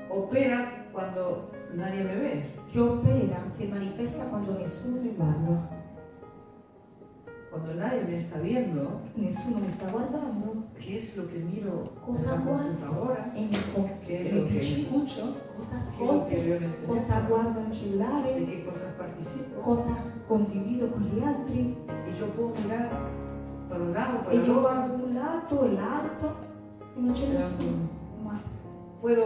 opera cuando nadie me ve. che opera, si manifesta quando nessuno mi guarda, Cuando nadie me está viendo, nessuno mi sta guardando, ¿qué es lo que miro en cosa la guardo computadora? e ¿Qué es lo que escucho? cosa ¿Qué es lo ascolto, que veo en el cosa teléfono? guardo in ¿De cellulare, qué cosas participo? cosa condivido con gli altri, Y yo puedo mirar para un lado, para e el io otro. guardo un lato e l'altro e non c'è nessuno. Ma Puedo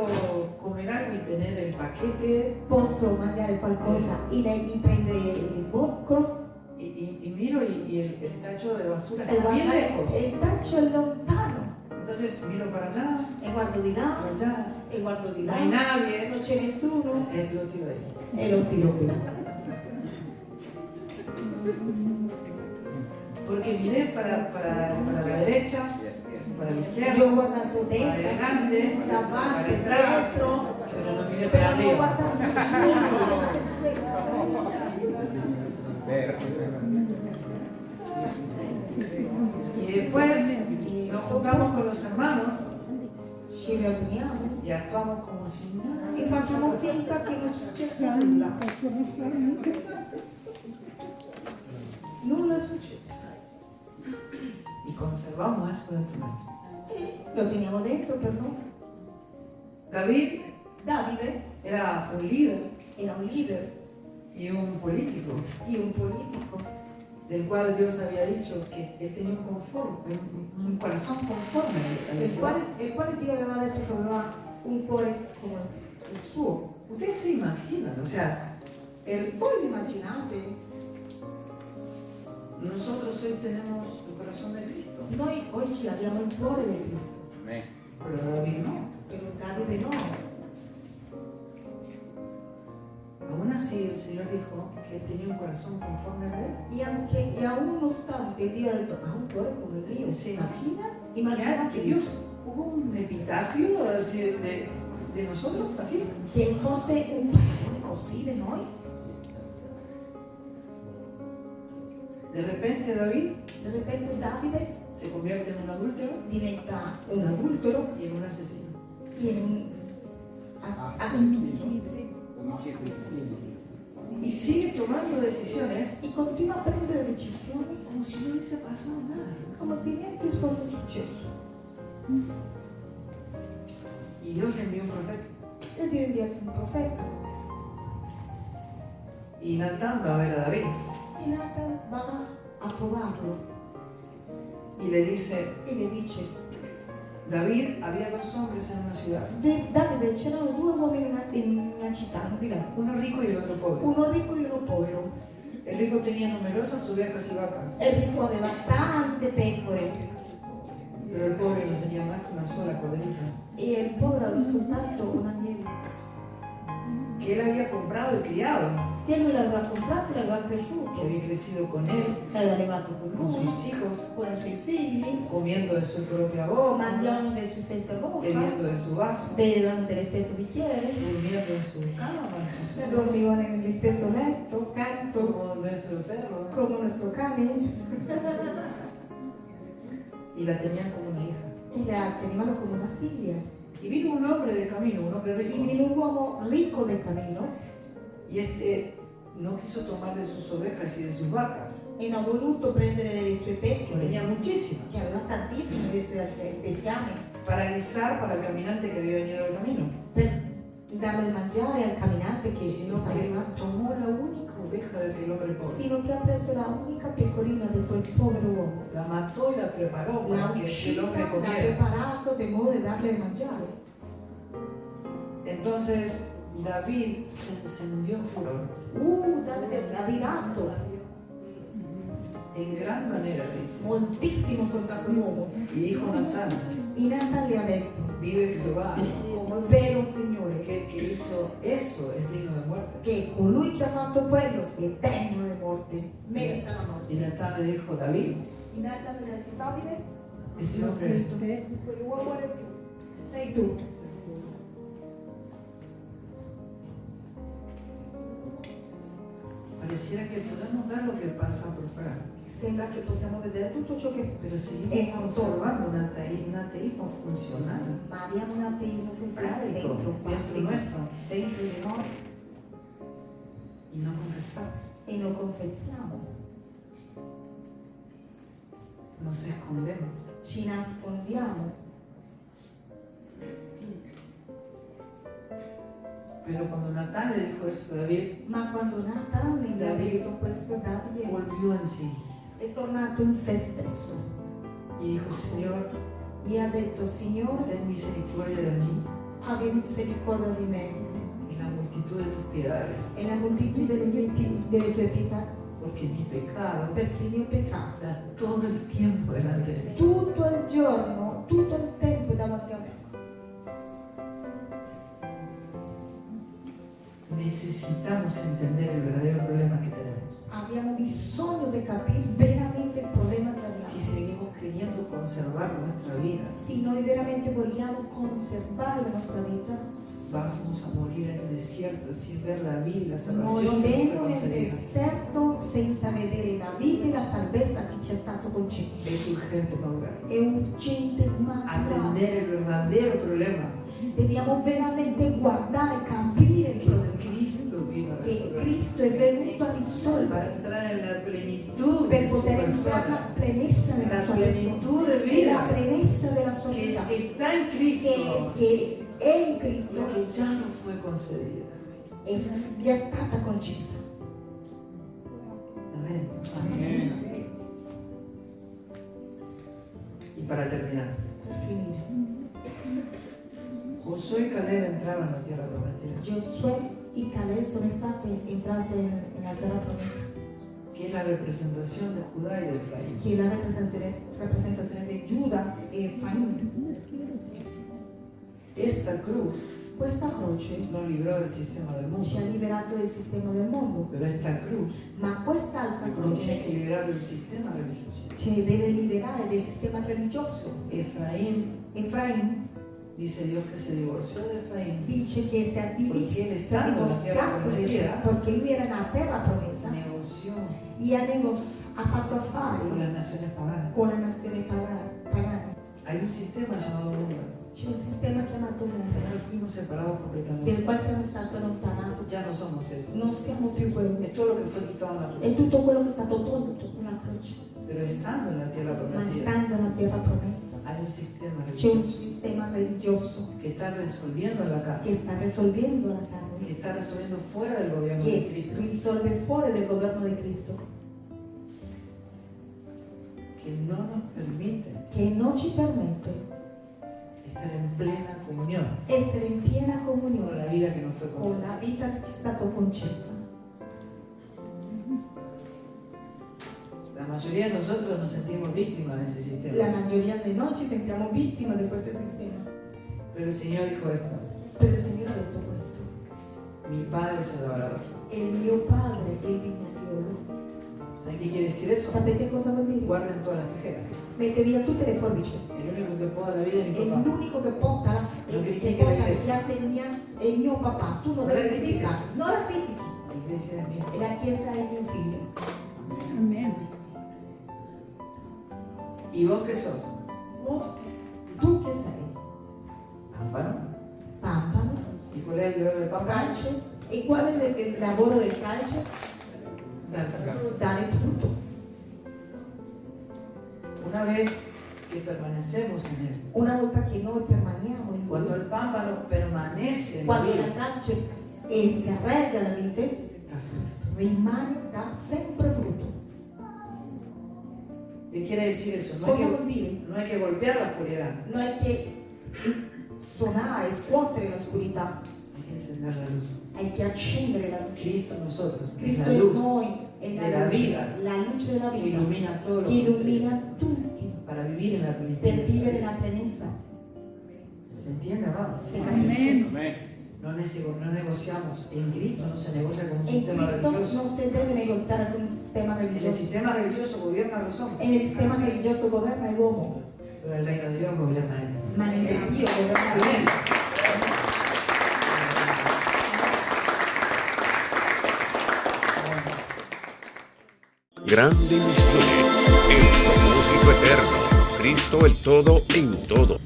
comer algo y tener el paquete posso mangiare qualcosa e prendere il boccolo y miro y el tacho de basura e está bien guardare lejos. e il taccio è lontano. Entonces miro para allá, e guardo di para là, allá, e guardo di no là, hay nadie, non c'è nessuno lo tiro ahí. e lo tiro qui. Porque miré para la derecha, para la izquierda, Io ho guardato destra, adelante, sinistra, para avanti, atrás, destro, pero no miré però para non ho arriba. guardato nessuno. Y después nos juntamos con los hermanos Ci riuniamo y actuamos como si nada. e facciamo finta che non succeda nulla. Nulla è successo. Y conservamos eso dentro nuestro. E lo teniamo dentro per noi. David Davide era un líder era un leader y un político, e un politico del cual Dios había dicho que él tenía un corazón conforme al il quale Dio aveva detto che aveva un cuore come il suo. Ustedes se imaginan, o sea, Voi vi immaginate? nosotros hoy tenemos el corazón de Cristo, Noi oggi abbiamo il cuore di Cristo, pero David no. però Davide no. Aún así el Señor dijo que él tenía un corazón conforme a él. E aún nonostante Dio ha detto ha un cuore come il mio. ¿Se imagina? Immaginate Que Dios hubo un epitafio así de nosotros, así. che fosse un paragone così di noi. De repente David Di repente Davide se convierte en un adúltero diventa un adultero y en un asesino. e in un assassino. Y sigue tomando decisiones E continua a prendere decisioni como si no hubiese pasado nada. come se niente fosse successo. Y Dios le envió un profeta. E Dio ha inviato un profeta. Y Natán va a ver a David E Nathan va a trovarlo y le dice, e le dice: David, había dos hombres en una ciudad, Davide, c'erano due uomini in una città, non di là, uno rico y el otro pobre. uno ricco e uno povero. El rico tenía numerosas ovejas y vacas, E il ricco aveva tante pecore pero el pobre no tenía más que una sola corderita e il povero aveva soltanto un agnello que él había comprado y criado, che lui l'aveva comprato e l'aveva que cresciuto, había crecido con él, l'aveva allevato con con lui, sus hijos, con i suoi figli, comiendo de su propia boca, mangiavano delle sue stesse bocche, bebiendo de su vaso, bevevano dello stesso bicchiere, durmiendo en su cama, en su seno, dormivano nello stesso letto, canto, como nuestro perro, come il nostro cane, y la tenían como una hija. e la tenevano come una figlia. Y vino un hombre de camino, un hombre E rico, vino un uomo ricco del cammino y este no quiso tomar de sus ovejas y de sus vacas, e non ha voluto prendere delle sue que pecore, tenía muchísimas, che aveva tantissime dei suoi bestiame, para guisar para el caminante que había venido del camino. per darle da mangiare al camminante che Sino stava que arrivando, tomó la única oveja del hombre pobre, sino che ha preso la unica pecorina di quel povero uomo, la mató y la preparó l'ha para que el uccisa, hombre l'ha comiera. preparato di modo di darle da mangiare. Entonces David se encendió en furor, Davide si è addirato en gran manera le dice, moltissimo contro quell'uomo. y dijo Natán, E Nathan le ha detto, vive Jehová, come il vero Signore, que el que hizo eso es digno de muerte. che colui che ha fatto quello è degno di morte, merita la morte. Y Natán le dijo, David, E Nathan le ha detto, Davide, ese hombre eres tú. quell'uomo eri tu, sei tu. Pareciera que podemos ver lo que pasa por fuera, Sembra che possiamo vedere tutto ciò che pero seguimos Es conservando un ateísmo funcional, ma abbiamo un ateismo funzionale práctico, dentro, dentro pratico, nuestro, dentro di noi y no confesamos, e lo confessiamo, nos escondemos. ci nascondiamo. Pero cuando Natán le dijo esto a David, Ma quando Nathan gli ha detto questo, Davide volvió en sí è tornato in se stesso y dijo, Señor, e ha detto, Signore, ten misericordia de mí abbi misericordia di me en la multitud de tus piedades, e la moltitudine delle tue pietà, porque mi pecado perché il mio peccato da todo el tiempo delante de mí. tutto il giorno, tutto il tempo necesitamos entender el verdadero problema que tenemos. Abbiamo bisogno di capire veramente il problema che abbiamo. Si seguimos queriendo conservar nuestra vida, Se noi veramente vogliamo conservare la nostra vita, vamos a morir en el desierto sin ver la vida y la salvación que moriremo nos fue nel concedida. deserto senza vedere la vita e la salvezza che ci è stato concesso. Es urgente madurar. È urgente maturare. Atender el verdadero problema Dobbiamo veramente guardare, capire il que problema. Cristo vino a Che resolver. Cristo è venuto a Para risolvere entrar en la plenitud per de su poter entrare nella persona, pienezza della la sua persona plenitud de e la vida pienezza della sua que vita está en Cristo, che è in Cristo lo que ya nos fue concedida. e gli è stata concessa. Amén. Amén. Y para terminar, Per finire, Josué y Caleb entraron a la tierra prometida, Giosuè e Caleb sono state entrate nella terra promessa, que es la representación de Judá y de Efraín. che è la rappresentazione di Giuda e Efraim. Esta cruz Questa croce nos libró del sistema del ci ha mundo, liberato del sistema del mondo, pero esta cruz ma quest'altra nos tiene croce que liberar del sistema religioso. ci deve liberare del sistema religioso. Efraim Dice Dios que se divorció de Efraín, dice che si è diviso, Perché si è stando nella terra divorziato prometida, perché lui era nella terra promessa negoció e ha fatto con affari las naciones paganas. con le nazioni pagane. Hay un sistema llamado mundo, C'è un sistema chiamato del mondo, cual fuimos separados completamente. del quale siamo stati allontanati. Ya no somos eso. Non siamo più quelli. Es todo lo que fue quitado en la È cruz. tutto quello che è stato tolto sulla croce. Pero estando en la tierra Ma prometida, stando nella terra promessa hay un sistema c'è un religioso sistema religioso que está resolviendo la carne, che sta risolvendo la que carne, está resolviendo fuera del gobierno de che Cristo, risolve fuori del governo di Cristo, que no nos permite che non ci permette estar en plena comunión essere in piena con la comunione vida que nos fue con concedida. la vita che ci è stata concessa. La mayoría de nosotros nos sentimos víctimas de ese La sistema. maggioria di noi ci sentiamo vittime di questo sistema. Pero el Señor dijo esto: Però il Signore ha detto questo. mi Padre se dará. E il mio padre è il vignaiolo. ¿Saben qué quiere decir eso? Sapete cosa vuol dire? Guarden todas las tijeras. Mette via tutte le forbici. El único que poda la vida es È mi papá. l'unico che porta la Non che critichi la porta iglesia. è il mio papà. Tu non Non devi la critichi. criticare. Non la critichi. La iglesia es mi hijo. E la chiesa è il mio figlio. ¿Y vos qué sos? Tu che sei? Pámpano. Pampano? ¿Y cuál es el deber del pámpano? Calce? E qual è il lavoro del calce? Dar fruto. Dare frutto. Una vez que permanecemos en él, Una volta che noi permaniamo in cuando el lui, pámpano permanece en la quando la vida, calce si arreda alla vite, da fruto. rimane da sempre frutto. ¿Qué quiere decir eso? Cosa vuol dire? No hay que golpear la oscuridad, Non è che suonare, scuotere l'oscurità, hay que encender la luz. hai che accendere la luce. Cristo en nosotros, es Cristo la in luz noi è de la vida la luce della que vita ilumina todo lo che que sucede, illumina tutti para vivir en la plenitud. per de esa vivere vida. la pienezza. ¿Se entiende, amados? Si capisce? No negociamos. En Cristo no se negocia con un E in sistema Cristo religioso. non si deve negoziare con un sistema En el religioso. sistema religioso gobierna a los hombres, E il sistema religioso governa l'uomo, pero el reino de Dios gobierna a él. ma nel Dio governa Amén. l'uomo. Grande Misiones, el propósito eterno, Cristo el todo en todo.